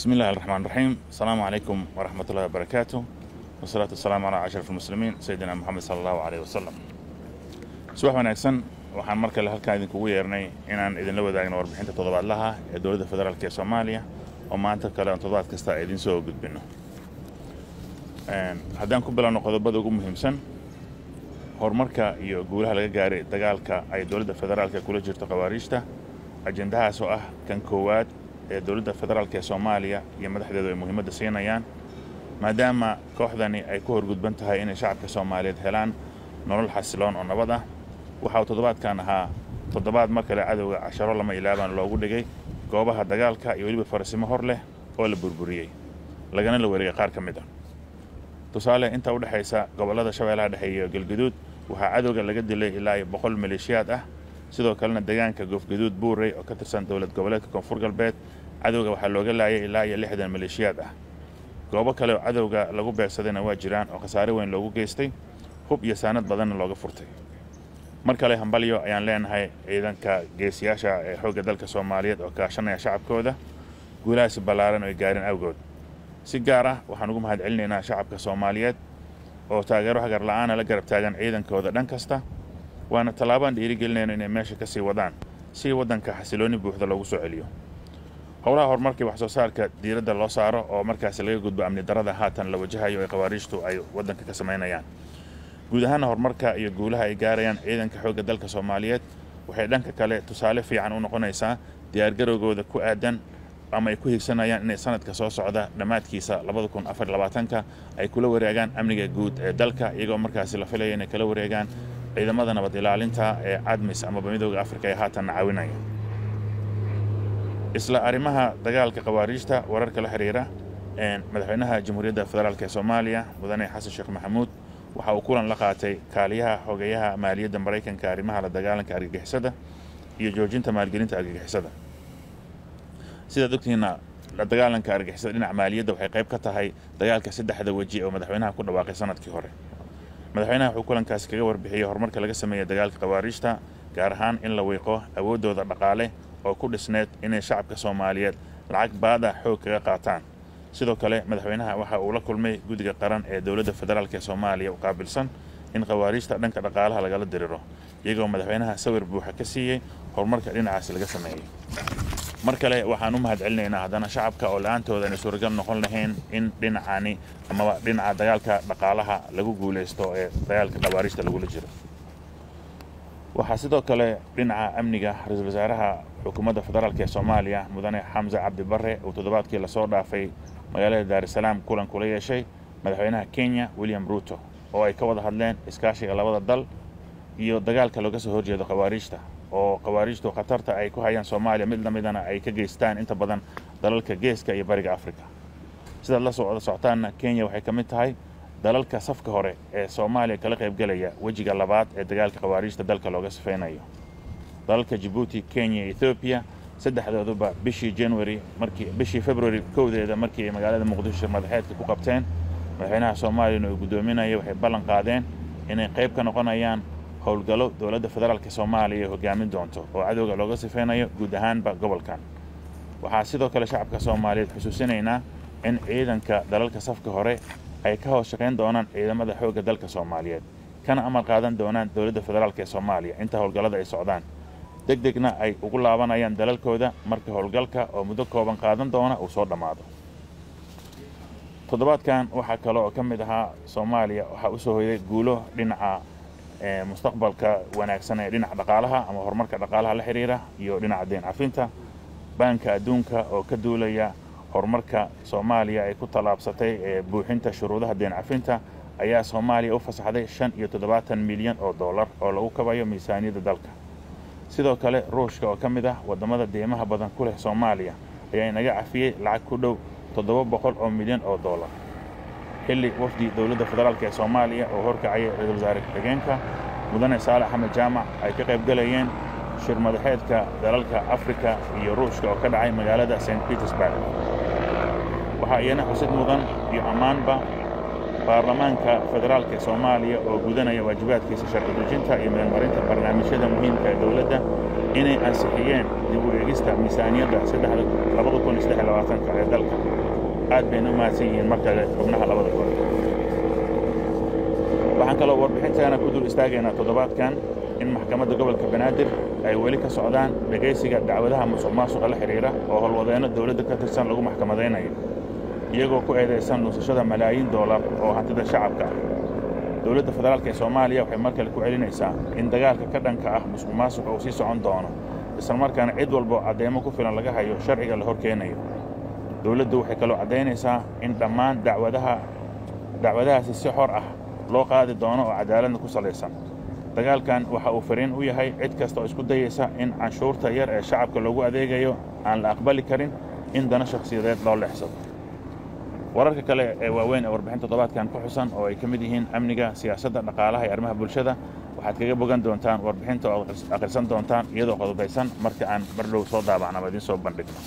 بسم الله الرحمن الرحيم. السلام عليكم ورحمة الله وبركاته، والصلاة والسلام على أشرف المسلمين سيدنا محمد صلى الله عليه وسلم. subax wanaagsan, waxaan mar kale halkaan idinkugu yeernay inaan idinla wadaagno warbixinta toddobaadlaha ee dowladda federaalk ee Soomaaliya oo maanta kale aan toddobaad kasta idin soo gudbino. haddaan ku bilowno qodobada ugu muhiimsan, horumarka iyo guulaha laga gaaray dagaalka ay dowladda federaalka kula jirto qawaariijta, ajendahaas oo ah kan koowaad ee dowladda federaalk ee Soomaaliya iyo madaxdeedu ay muhiimadda siinayaan maadaama kooxdani ay ku horgudban tahay inay shacabka Soomaaliyeed helaan nolol xasiloon oo nabad ah. waxa uu toddobaadkan ahaa toddobaad mar kale cadowga casharo lama ilaabaan loogu dhigay goobaha dagaalka iyo weliba farsimo hor leh oo la burburiyey lagana la wareegay qaar ka mid ah. tusaale inta u dhaxaysa gobollada Shabeellaha Dhexe iyo Galgaduud waxaa cadowga laga dilay ilaa 100 maleeshiyaad ah. sidoo kalena deegaanka Goofgaduud Buurey oo ka tirsan dowlad goboleedka Koonfur Galbeed cadowga waxaa looga laayay ilaa 60 maleeshiyaad ah. goobo kale oo cadowga lagu beegsadayna waa jiraan oo khasaare weyn loogu geystay, hub iyo saanad badanna looga furtay. mar kale hambalyo ayaan leenahay ciidanka geesiyaasha ee xoogga dalka Soomaaliyeed oo kaashanaya shacabkooda guulahaasi ballaaran oo ay gaareen awgood. si gaar ah waxaan ugu mahadcelinaynaa shacabka Soomaaliyeed oo taageero hagar la'aan la garab taagan ciidankooda dhan kasta, waana tallaabaan dhiirigelinayno inay meesha ka sii wadaan si waddanka xasilooni buuxda loogu soo celiyo. howlaha horumarkii wax soo saarka diiradda loo saaro oo markaasi laga gudbo amni darrada haatan la wajahayo ee qawaariijtu ay waddanka ka samaynayaan. guud ahaan horumarka iyo guulaha ay gaarayaan ciidanka xoogga dalka Soomaaliyeed waxay dhanka kale tusaale fiican u noqonaysaa diyaargarowgooda ku aadan ama ay ku higsanayaan inay sanadka soo socda dhammaadkiisa 2024 ay kula wareegaan amniga guud ee dalka, iyagoo markaasi la filayo inay kala wareegaan ciidamada nabad ilaalinta ee ADMIS ama Midowga Afrika ee haatan caawinaya. isla arrimaha dagaalka qawaariijta wararka la xiriira madaxweynaha Jamhuuriyadda Federaalk ee Soomaaliya mudane Xasan Sheekh Maxamuud waxa uu kulan la qaatay kaaliyaha xogeyaha maaliyadda Mareykanka arrimaha la dagaalanka argagixisada iyo joojinta maalgelinta argagixisada. sida ogtiina la dagaalanka argagixisada dhinaca maaliyadda waxay qayb ka tahay dagaalka saddexda waji oo madaxweynaha ku dhawaaqay sanadkii hore. madaxweynaha wuxuu kulankaasi kaga warbixiyay horumarka laga sameeyay dagaalka qawaariijta, gaar ahaan in la wiiqo awoodooda dhaqaale oo ku dhisneed inay shacabka Soomaaliyeed lacag baada xoog kaga qaataan. sidoo kale madaxweynaha waxa uu la kulmay guddiga qaran ee dowladda federaalk ee Soomaaliya u qaabilsan in qawaariijta dhanka dhaqaalaha lagala diriro, iyagoo madaxweynaha sawir buuxa ka siiyay horumarka dhinacaasi laga sameeyay. mar kale waxaan u mahadcelinaynaa haddana shacabka oo la'aantooda ay suuragal noqon lahayn in dhinacani ama dhinaca dagaalka dhaqaalaha lagu guuleysto ee dagaalka qawaariijta lagula jiro. waxaa sidoo kale dhinaca amniga ra'iisul wasaaraha xukuumadda federaalk ee Soomaaliya mudane Xamza Cabdi Barre uu toddobaadkii la soo dhaafay magaalada Dar es Salaam kulan kula yeeshay madaxweynaha Kenya William Ruto oo ay ka wada hadleen iskaashiga labada dal iyo dagaalka looga soo horjeedo qawaariijta oo qawaariijtu khatarta ay ku hayaan Soomaaliya mid lamidana ay ka geystaan inta badan dalalka geeska iyo bariga Afrika. sida la socotaana Kenya waxay ka mid tahay dalalka safka hore ee Soomaaliya kala qayb galaya wajiga labaad ee dagaalka qawaariijta dalka looga safeynayo. dalalka Djibouti, Kenya iyo Ethiopia saddexdooduba bishii February 1 markii ay magaalada Muqdisho madaxeedka ku qabteen madaxweynaha Soomaaliya oo gudoominaya waxay ballan qaadeen inay qayb ka noqonayaan howlgallo dowladda federaalk Soomaaliya hogaamin doonto oo cadowga looga sifeynayo guud ahaanba gobolkan. waxaa sidoo kale shacabka Soomaaliyeed xusuusinaynaa in ciidanka dalalka safka hore ay ka hoos shaqeyn doonaan ciidamada xoogga dalka Soomaaliyeed kana amar qaadan doonaan dowladda federaalk ee Soomaaliya inta howlgallada ay socdaan, degdegna ay ugu laabanayaan dalalkooda marka howlgalka oo muddo kooban qaadan doona uu soo dhamaado. toddobaadkan waxaa kale oo ka mid ahaa Soomaaliya waxaa u soo hoyday guulo dhinaca mustaqbalka wanaagsan ee dhinaca dhaqaalaha ama horumarka dhaqaalaha la xiriira iyo dhinaca deyn cafinta. baanka adduunka oo ka duulaya horumarka Soomaaliya ay ku talaabsatay ee buuxinta shuruudaha deyn cafinta ayaa Soomaaliya u fasaxday $75 milyan oo lagu kabayo miisaaniyadda dalka. sidoo kale Ruushka oo ka mid ah wadamada deymaha badan ku leh Soomaaliya ayaa inaga cafiyay lacag ku dhow $700 milyan. xilli wafdi dowladda federaalk ee Soomaaliya oo horkacaya ra'iisul wasaare ku-xigeenka mudane Saalax Axmed Jaamac ay ka qayb galayeen shir madaxeedka dalalka Afrika iyo Ruushka oo ka dhacay magaalada St. Petersburg. waxaa iyana xusid mudan iyo ammaanba baarlamaanka federaalk ee Soomaaliya oo gudanaya waajibaadkiisa sharci dejinta iyo meelmarinta barnaamijyada muhiimka ee dowladda inay ansixiyeen dib u eegista miisaaniyadda 2023 ee dalka. aad bayna u mahadsan yihiin markale xubnaha labada gol. waxaan kaloo warbixinteena ku dul istaagaynaa toddobaadkan in maxkamadda gobolka Banaadir ay weli ka socdaan dhageysiga dacwadaha musuqmaasuqa la xiriira oo howlwadeeno dawladda ka tirsan lagu maxkamadeynayo iyagoo ku eedeysan lunsashada malaayiin doolar oo hantida shacabka. dawladda federaalka ee Soomaaliya waxay markale ku celinaysaa in dagaalka ka dhanka ah musuqmaasuqa uu sii socon doono, isla markaana cid walba cadeymo ku filan laga hayo sharciga la horkeenayo. dawladdu waxay kaloo cadeynaysaa in dhammaan dacwadahaasi si xor ah loo qaadi doono oo cadaaladna ku salaysan. dagaalkan waxa uu fariin u yahay cid kasta oo isku dayaysa in canshuurta yar ee shacabka loogu adeegayo aan la aqbali karin in dana shakhsiyadeed loo leexsado. wararka kale ee waaweyn ee warbixinta toddobaadkan ku xusan oo ay ka mid yihiin amniga, siyaasadda, dhaqaalaha iyo arrimaha bulshada waxaad kaga bogan doontaan warbixinta oo akhrisan doontaan iyadoo qodobeysan marka aan mar dhow soo daabacno ama idiin soo bandhigno.